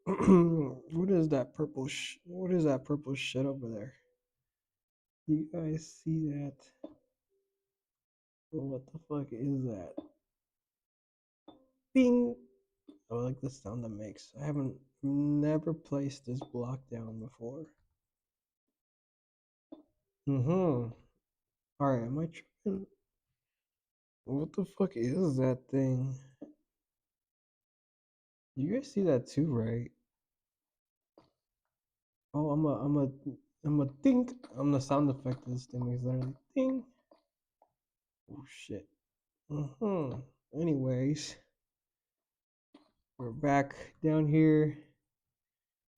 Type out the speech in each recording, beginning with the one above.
What is that purple? What is that purple shit over there? Do you guys see that? Well, what the fuck is that? Bing. I like the sound that makes. I haven't never placed this block down before. Mm-hmm. Alright, am I tripping? What the fuck is that thing? You guys see that too, right? Oh, I'm a ding. I'm the sound effect of this thing is literally ding. Oh shit. Mm-hmm. Anyways, we're back down here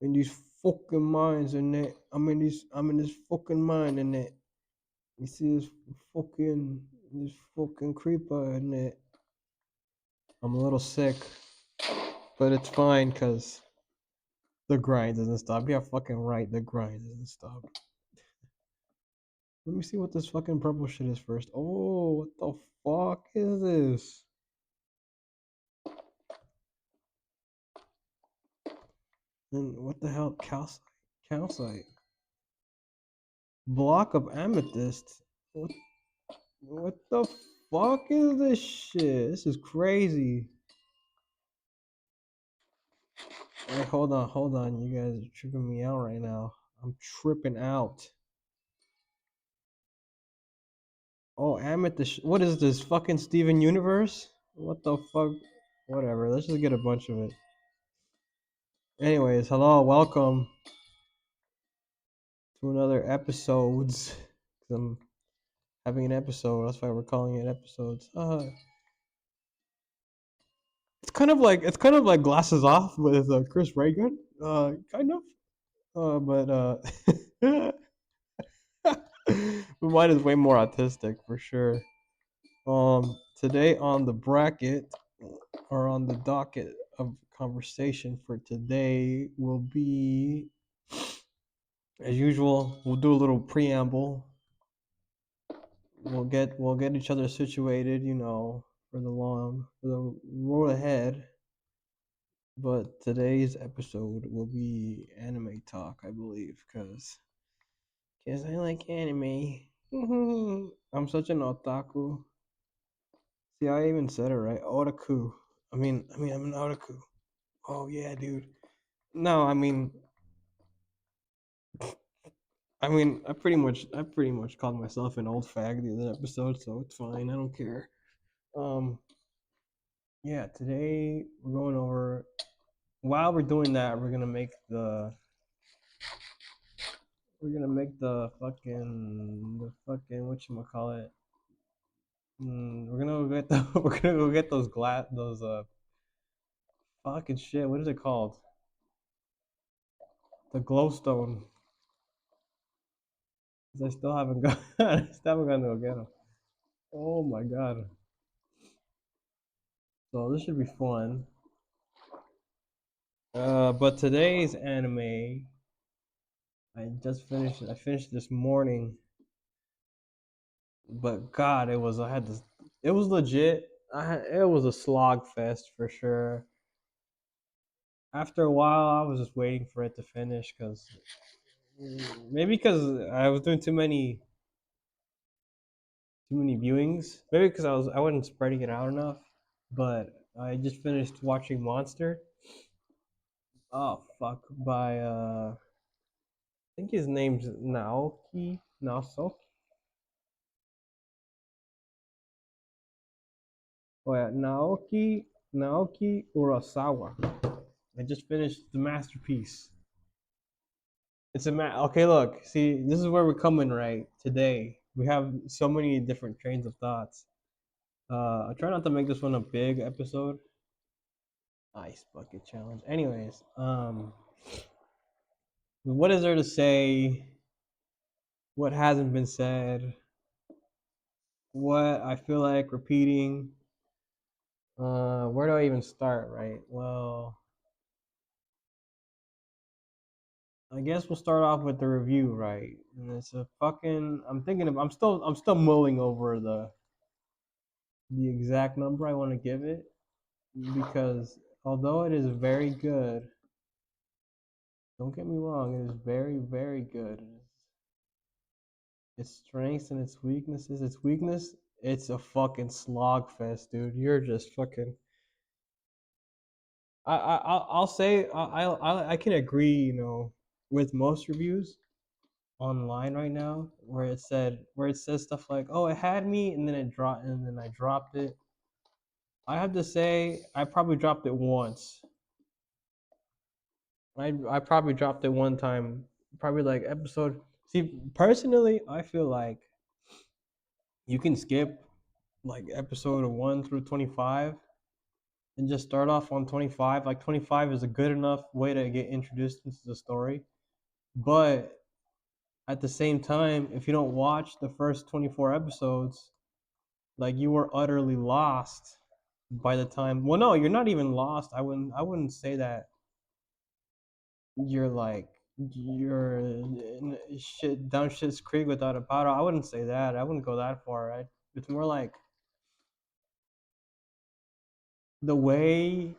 in these fucking mines and that. I'm in this fucking mine and that. You see this fucking creeper and that. I'm a little sick, but it's fine because the grind doesn't stop. Yeah, fucking right, the grind doesn't stop. Let me see what this fucking purple shit is first. Oh, what the fuck is this? And what the hell? Calcite? Calcite. Block of amethyst? What the fuck is this shit? This is crazy. Wait, hold on. You guys are tripping me out right now. I'm tripping out. Oh, amethyst. What is this? Fucking Steven Universe? What the fuck? Whatever. Let's just get a bunch of it. Anyways, hello, welcome to another episodes. 'Cause I'm having an episode. That's why we're calling it episodes. It's kind of like Glasses Off with Chris Reagan. Kind of. But mine is way more autistic for sure. Today on the bracket or on the docket of conversation for today will be, as usual, we'll do a little preamble. We'll get each other situated, for the road ahead. But today's episode will be anime talk, I believe, because I like anime. I'm such an otaku. See, I even said it right. Otaku. I'm an otaku. Oh yeah, dude. No, I pretty much called myself an old fag the other episode, so it's fine. I don't care. Um, yeah. Today we're going over. While we're doing that, we're gonna make the fucking whatchamacallit. We're gonna go get the we're gonna go get those fucking shit. What is it called? The glowstone. 'Cause I still haven't got I still haven't gone to go get them. Oh my god. So this should be fun. But today's anime, I finished this morning, but God, it was legit. It was a slog fest for sure. After a while, I was just waiting for it to finish maybe because I was doing too many viewings. Maybe because I wasn't spreading it out enough. But I just finished watching Monster. Oh fuck! By I think his name's Naoki. Oh yeah, Naoki Urasawa. I just finished the masterpiece. Okay. Look, see, this is where we're coming right today. We have so many different trains of thoughts. I try not to make this one a big episode. Ice bucket challenge. Anyways, what is there to say? What hasn't been said? What I feel like repeating? Where do I even start? Right. Well, I guess we'll start off with the review, right? And it's a fucking. I'm still mulling over the exact number I want to give it because although it is very good, Don't get me wrong, it is very, very good. Its strengths and its weaknesses. Its weakness, it's a fucking slog fest, dude. You're just fucking. I'll say I can agree, with most reviews online right now where it says stuff like, "Oh, it had me," and then it dropped, and then I dropped it. I have to say, I probably dropped it once. I probably dropped it one time, probably like episode. See, personally, I feel like you can skip like episode 1 through 25 and just start off on 25. Like 25 is a good enough way to get introduced into the story. But at the same time, if you don't watch the first 24 episodes, like you were utterly lost by the time. Well, no, you're not even lost. I wouldn't say that you're like you're in shit down shit's creek without a paddle. I wouldn't say that. I wouldn't go that far. Right? It's more like the way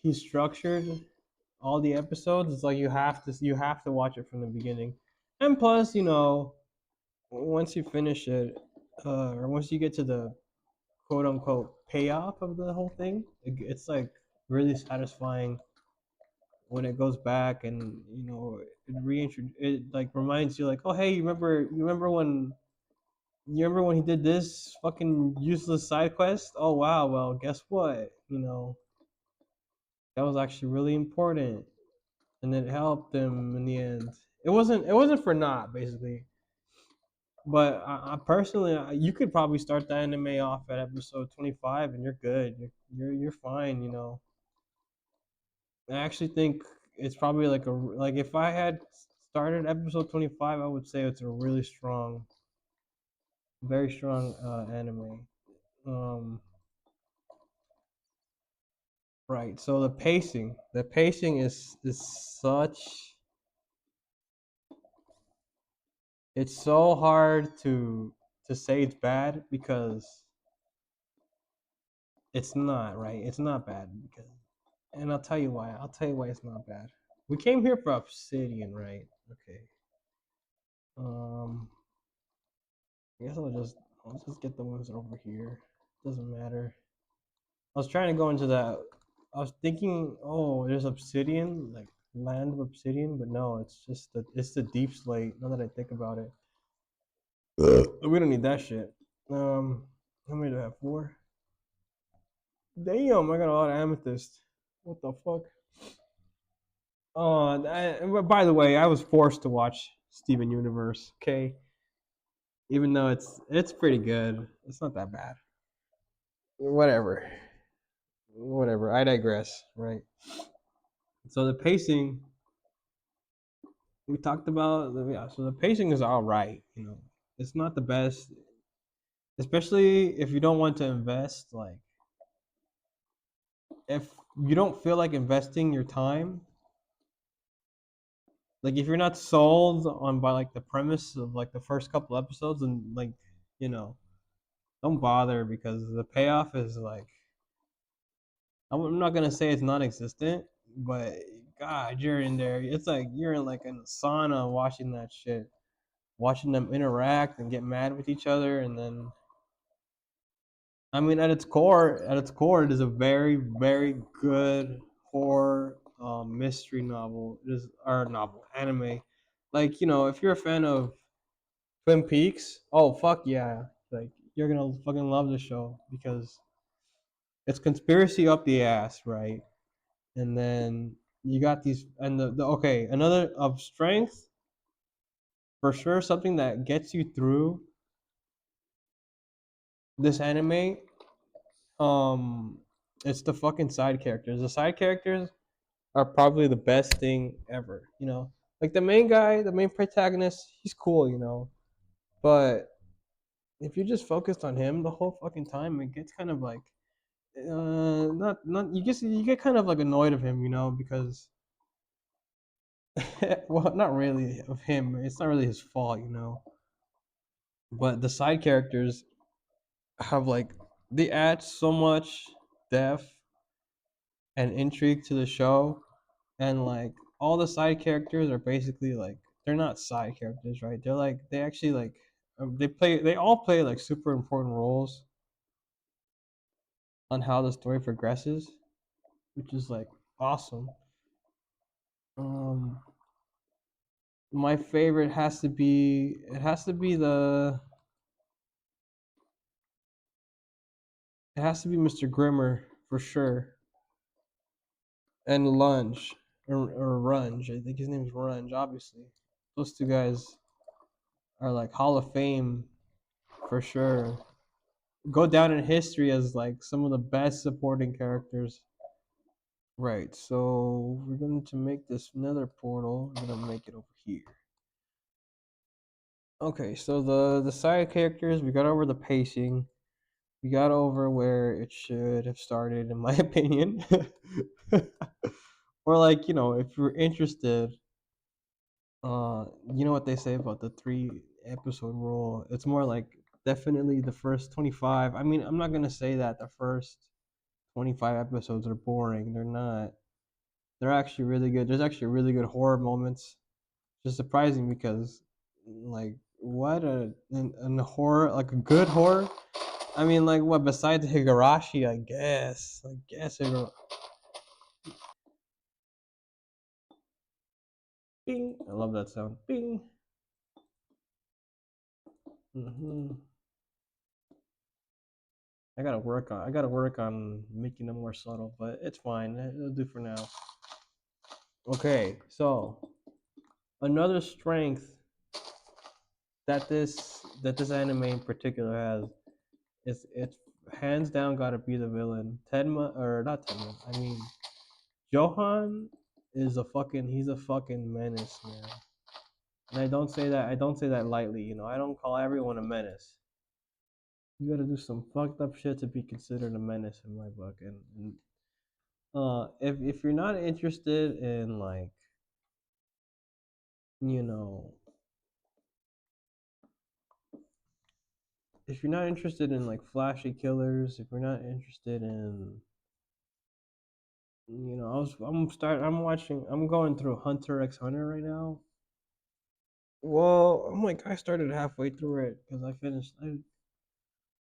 he's structured all the episodes. It's like you have to watch it from the beginning, and plus, once you finish it, or once you get to the quote unquote payoff of the whole thing, it's like really satisfying when it goes back and it like reminds you like, oh hey, you remember when he did this fucking useless side quest? Oh wow, well guess what? That was actually really important, and it helped him in the end. It wasn't for naught, basically. But I personally, you could probably start the anime off at episode 25, and you're good. You're fine. I actually think it's probably like if I had started episode 25, I would say it's a really strong, very strong anime. Um, right. So the pacing is such. It's so hard to say it's bad because it's not right. It's not bad because, and I'll tell you why. I'll tell you why it's not bad. We came here for Obsidian, right? Okay. Um, I guess I'll just get the ones over here. Doesn't matter. I was trying to go into that. I was thinking, oh, there's Obsidian, like Land of Obsidian, but no, it's the Deep Slate. Now that I think about it, we don't need that shit. How many do I have? Four. Damn, I got a lot of amethyst. What the fuck? By the way, I was forced to watch Steven Universe. Okay, even though it's pretty good, it's not that bad. Whatever, whatever. I digress. Right. So the pacing we talked about, yeah. So the pacing is all right. It's not the best, especially if you don't want to invest. Like, if you don't feel like investing your time, like if you're not sold on by like the premise of like the first couple episodes, and like you know, don't bother because the payoff is like I'm not gonna say it's non-existent, but God, you're in there. It's like you're in like in a sauna watching that shit, watching them interact and get mad with each other, and then I mean, at its core, it is a very, very good horror mystery novel. It is or novel anime. Like if you're a fan of Twin Peaks, oh fuck yeah, like you're gonna fucking love the show because it's conspiracy up the ass, right? And then you got these and the okay, another of strength for sure, something that gets you through this anime. Um, it's the fucking side characters. The side characters are probably the best thing ever. Like the main guy, the main protagonist, he's cool. But if you're just focused on him the whole fucking time, it gets kind of like not you get kind of like annoyed of him, because well, not really of him. It's not really his fault, but the side characters have like they add so much depth and intrigue to the show, and like all the side characters are basically like they're not side characters, right? They're like they actually like they all play like super important roles on how the story progresses, which is like awesome. Um, my favorite has to be it has to be Mr. Grimmer for sure, and Lunge or Runge. I think his name is Runge. Obviously, those two guys are like Hall of Fame for sure. Go down in history as like some of the best supporting characters. Right. So we're going to make this nether portal. I'm gonna make it over here. Okay. So the side characters, we got over the pacing. We got over where it should have started, in my opinion. Or like if you're interested, you know what they say about the 3 episode rule. It's more like definitely the first 25. I mean, I'm not gonna say that the first 25 episodes are boring. They're not. They're actually really good. There's actually really good horror moments. Just surprising because, like, what a horror, like a good horror. I mean, like, what besides Higurashi? I guess. Bing. I love that sound. Bing. Hmm. I gotta work on making them more subtle, but it's fine. It'll do for now. Okay, so another strength that this anime in particular has is it's hands down gotta be the villain. Tenma or not Tenma. I mean Johan is he's a fucking menace, man. And I don't say that lightly, I don't call everyone a menace. You gotta do some fucked up shit to be considered a menace in my book. And if you're not interested in like, you know, if you're not interested in like flashy killers, if you're not interested in I'm going through Hunter x Hunter right now. Well, I started halfway through it because I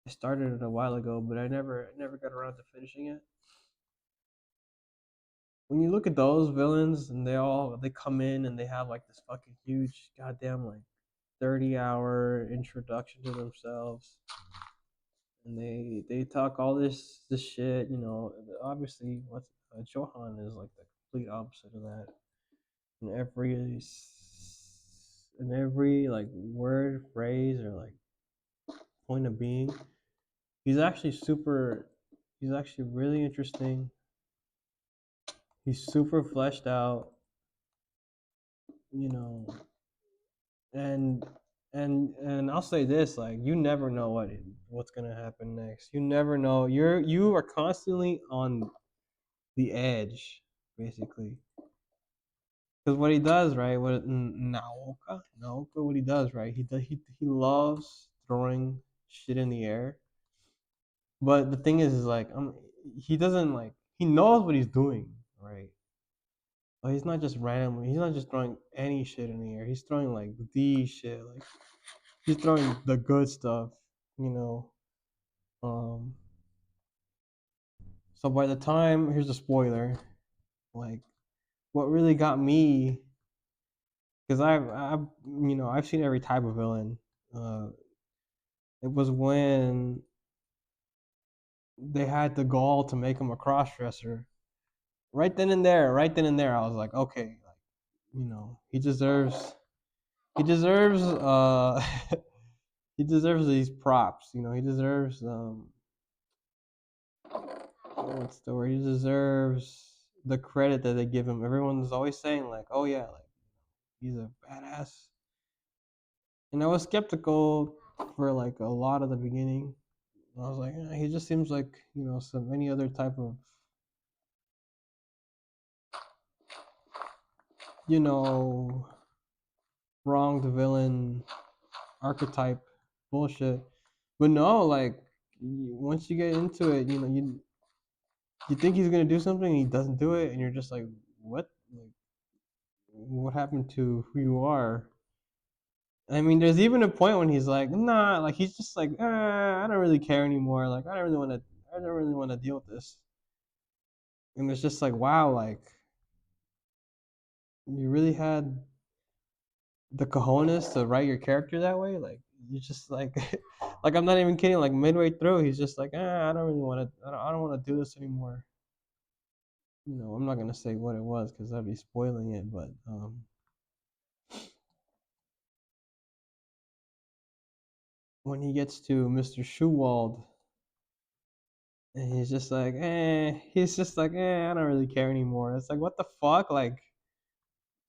started it a while ago, but I never got around to finishing it. When you look at those villains and they come in and they have like this fucking huge goddamn like 30-hour introduction to themselves, and they talk all this shit. Obviously, what's Johan is like the complete opposite of that. In every like word, phrase, or like point of being, he's actually super. He's actually really interesting. He's super fleshed out. You know, and and I'll say this: like, you never know what's gonna happen next. You never know. You are constantly on the edge, basically. Because what he does, right? What he does, right? He loves throwing shit in the air. But the thing is like, he doesn't like. He knows what he's doing, right? But he's not just randomly. He's not just throwing any shit in the air. He's throwing like the shit. Like, he's throwing the good stuff, you know. Um. So by the time here's a spoiler, like what really got me, because I've seen every type of villain. Uh, it was when they had the gall to make him a crossdresser. Right then and there, I was like, okay, like, he deserves he deserves these props. He deserves what's the word? He deserves the credit that they give him. Everyone's always saying like, oh yeah, like he's a badass. And I was skeptical for like a lot of the beginning. I was like, he just seems like some any other type of you know wronged villain archetype bullshit. But no, like once you get into it, you think he's gonna do something and he doesn't do it, and you're just like, what? Like, what happened to who you are? I mean, there's even a point when he's like, nah, like he's just like, I don't really care anymore. Like I don't really want to deal with this. And it's just like, wow, like you really had the cojones to write your character that way. Like you just like, like I'm not even kidding. Like midway through, he's just like, I don't really want to. I don't want to do this anymore. You know, I'm not gonna say what it was because I'd be spoiling it. But when he gets to Mr. Schuwald, and he's just like, I don't really care anymore. It's like, what the fuck? Like,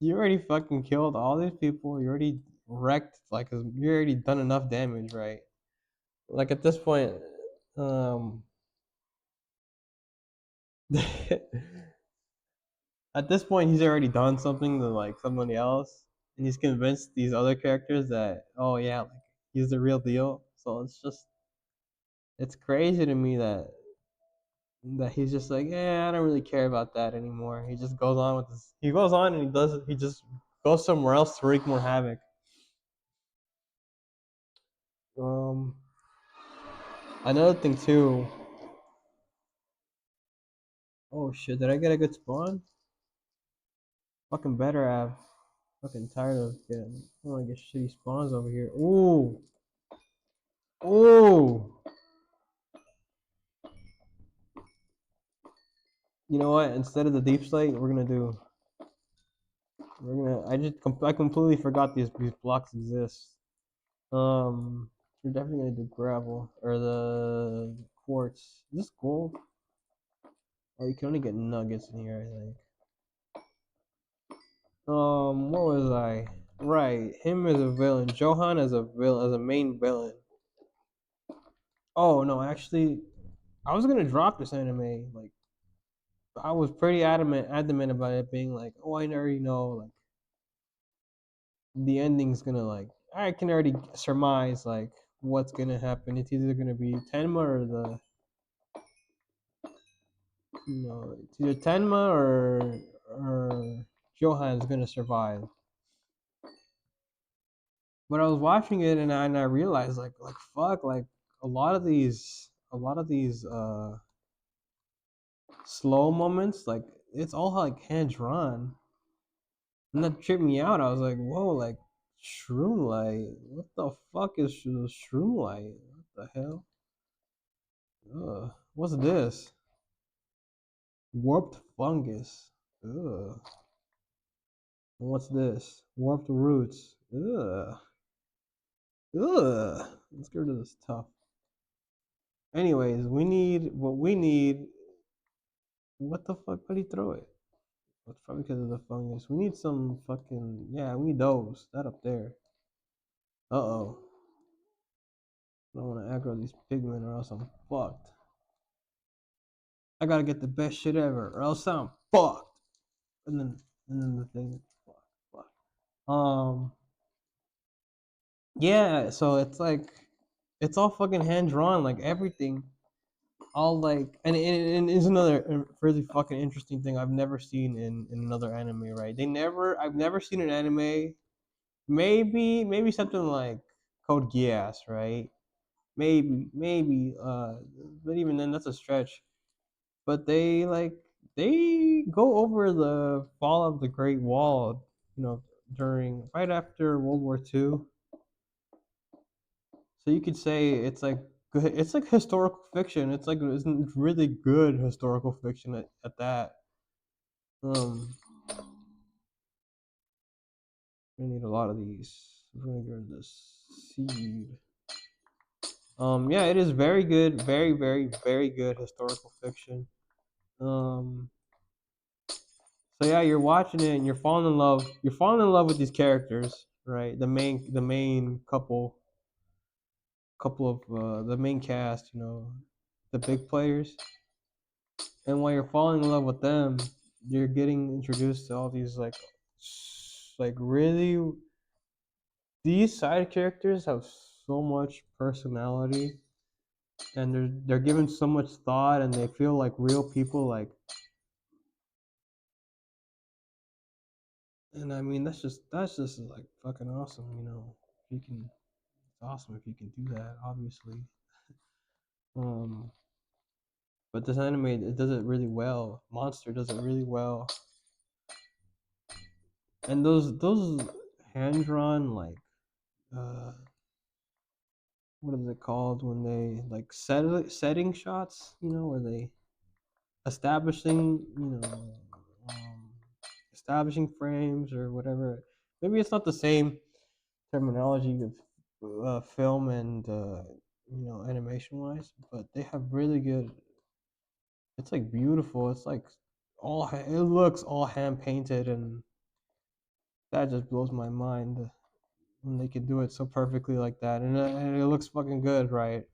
you already fucking killed all these people. You already wrecked, like, you already done enough damage, right? Like, at this point, um, at this point, he's already done something to, like, somebody else. And he's convinced these other characters that, oh, yeah, like, he's the real deal. So it's crazy to me that he's just like, I don't really care about that anymore. He just goes on with this. He goes on and he just goes somewhere else to wreak more havoc. Um, Another thing too. Oh shit! Did I get a good spawn? Fucking better have. Fucking tired of getting. I want to get shitty spawns over here. Ooh, ooh. You know what? Instead of the deep slate, we're gonna do. We're gonna. I completely forgot these blocks exist. We're definitely gonna do gravel or the quartz. Is this gold? Oh, you can only get nuggets in here, I think. What was I? Right, him as a villain. Johan as a villain, as a main villain. Oh no, actually, I was gonna drop this anime. Like, I was pretty adamant about it being like, oh, I already know, like, the ending's gonna like, I can already surmise like what's gonna happen. It's either gonna be Tenma or it's either Tenma or Johan's gonna survive. But I was watching it and I realized like fuck, like a lot of these slow moments, like it's all like hand drawn. And that tripped me out. I was like, whoa, like shroom light. What the fuck is shroom light? What the hell? What's this? Warped fungus. Ugh. And what's this? Warped roots. Ugh. Ugh. Let's get rid of this tough. Anyways, we need. What the fuck? Why'd he throw it? It's probably because of the fungus. We need some fucking. Yeah, we need those. That up there. Uh oh. I don't want to aggro these pigmen or else I'm fucked. I gotta get the best shit ever or else I'm fucked. And then, and then the thing. Fuck. Fuck. Yeah, so it's like. It's all fucking hand drawn, like everything. All like, and is another really fucking interesting thing I've never seen in another anime, right? I've never seen an anime. Maybe something like Code Geass, right? Maybe, but even then, that's a stretch. But they go over the fall of the Great Wall, during right after World War II. So you could say it's like historical fiction. It's really good historical fiction at that. Um, we need a lot of these. We're gonna get rid of this seed. Yeah, it is very good, very good historical fiction. Um, so yeah, you're watching it and you're falling in love. You're falling in love with these characters, right? The main couple of the main cast. The big players. And while you're falling in love with them, you're getting introduced to all these like really these side characters have so much personality and they're given so much thought and they feel like real people. Like And I mean, that's just like fucking awesome, you know. If you can, it's awesome if you can do that, obviously. Um, but this anime, it does it really well. Monster does it really well, and those hand drawn like uh, what is it called when they like setting shots, you know, where they establishing, um, establishing frames or whatever. Maybe it's not the same terminology of film and animation wise, but they have really good. It's like beautiful. It's like it looks all hand painted, and that just blows my mind when they can do it so perfectly like that, and it looks fucking good, right?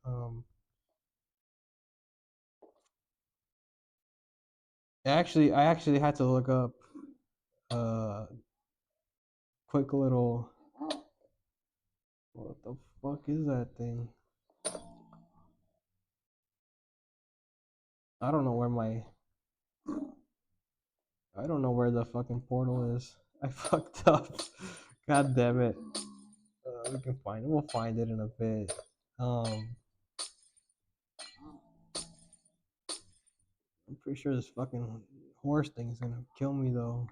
I actually had to look up uh quick little what the fuck is that thing? I don't know where my I don't know where the fucking portal is. I fucked up. God damn it. We can find it. We'll find it in a bit. Um, I'm pretty sure this fucking horse thing is gonna kill me though.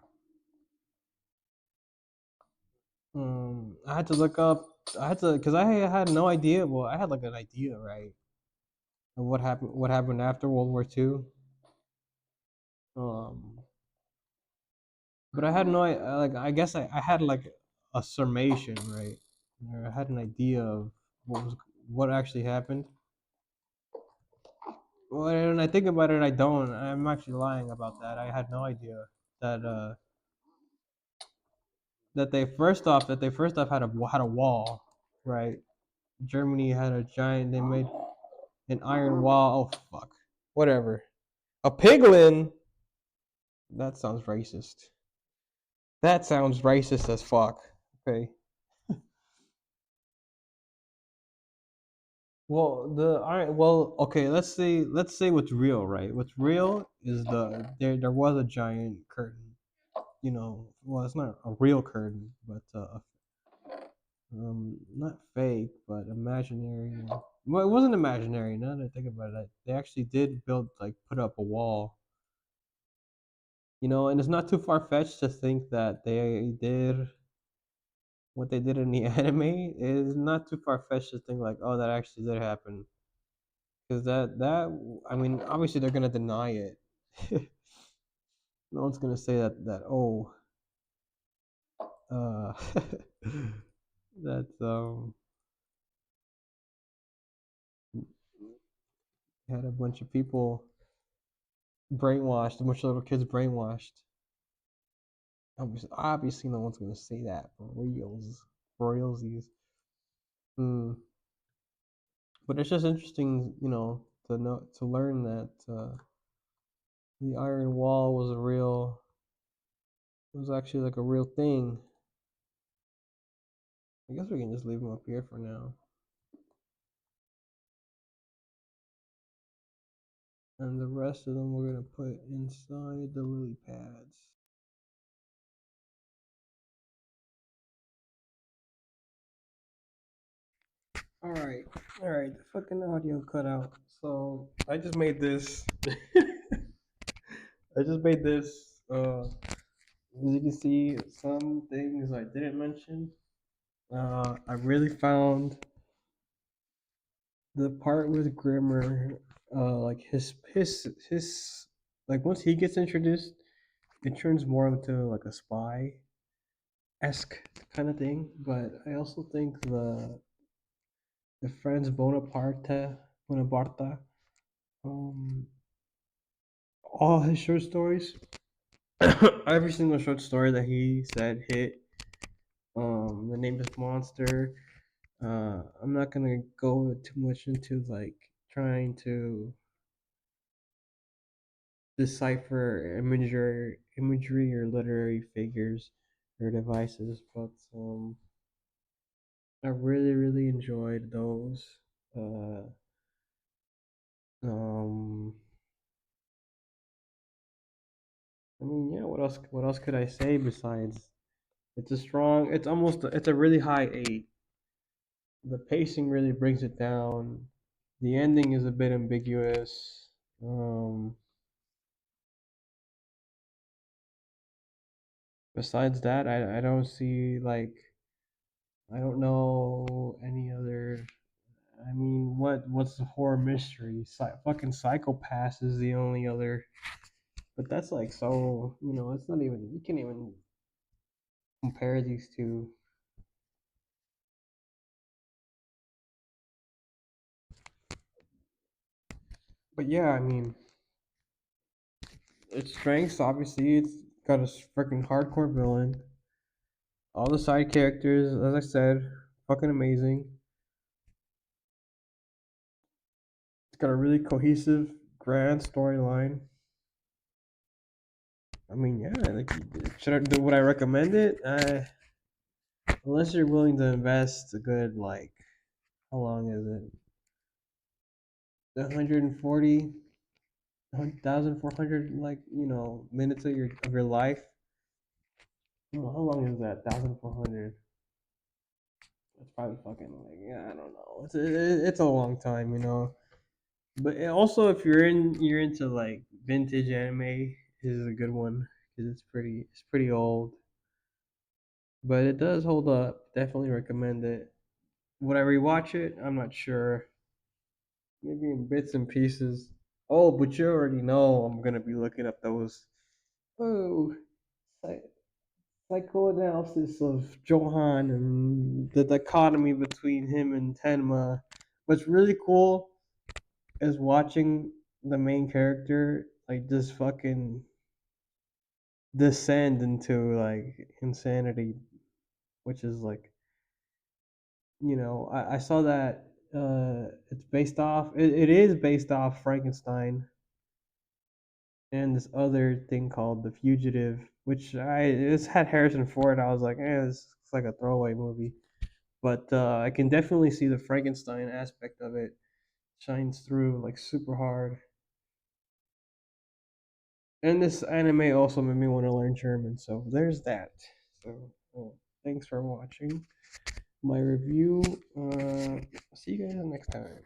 I had to look up. I had to because I had no idea. Well, I had like an idea, right, of what happened. What happened after World War II. Um, but I had no. Like I guess I had like a summation, right? Or I had an idea of what actually happened. Well, when I think about it, I don't. I'm actually lying about that. I had no idea that that they first off had a wall, right? Germany had a giant. They made an iron wall. Oh fuck, whatever. A piglin. That sounds racist. That sounds racist as fuck. Okay. Well, the iron. Well, okay. Let's say what's real, right? What's real is there was a giant curtain. Well, it's not a real curtain, but not fake, but imaginary. Well, it wasn't imaginary. Now that I think about it, they actually did put up a wall. And it's not too far fetched to think that they did what they did in the anime. It is not too far fetched to think like, oh, that actually did happen. Because I mean, obviously they're gonna deny it. No one's gonna say that. Oh, uh, that had a bunch of people brainwashed, a bunch of little kids brainwashed. Obviously, no one's gonna say that for reals, for realsies. Mm. But it's just interesting, to learn that the Iron Wall was actually like a real thing. I guess we can just leave them up here for now, and the rest of them we're gonna put inside the lily pads. All right. The fucking audio cut out. So I just made this. I just made this. As you can see, some things I didn't mention. I really found the part with Grimmer, like his like once he gets introduced, it turns more into like a spy esque kind of thing. But I also think the friends Bonaparte, um, all his short stories, every single short story that he said hit. The name is Monster. I'm not gonna go too much into like trying to decipher imagery or literary figures or devices, but I really really enjoyed those. Uh, um, I mean, yeah. What else? What else could I say besides? It's a strong. It's almost. It's a really high 8. The pacing really brings it down. The ending is a bit ambiguous. Besides that, I don't see like I don't know any other. I mean, what's the horror mystery? Fucking Psychopass is the only other, but that's like so it's not even you can't even compare these two. But yeah, I mean, its strengths obviously it's got a freaking hardcore villain. All the side characters, as I said, fucking amazing. It's got a really cohesive, grand storyline. I mean, yeah, like, would I recommend it? Unless you're willing to invest a good like, how long is it? 140, 1,400 like minutes of your life. How long is that? 1,400. That's probably fucking like yeah, I don't know. It's a long time. But also, if you're into like vintage anime, this is a good one because it's pretty old, but it does hold up. Definitely recommend it. Would I rewatch it? I'm not sure. Maybe in bits and pieces. Oh, but you already know I'm gonna be looking up those. Oh, psychoanalysis of Johan and the dichotomy between him and Tenma. What's really cool is watching the main character like just fucking descend into like insanity, which is like I saw that it is based off Frankenstein and this other thing called The Fugitive, which it's had Harrison Ford. I was like, it's like a throwaway movie, but I can definitely see the Frankenstein aspect of it shines through like super hard. And this anime also made me want to learn German, so there's that. So thanks for watching my review. See you guys next time.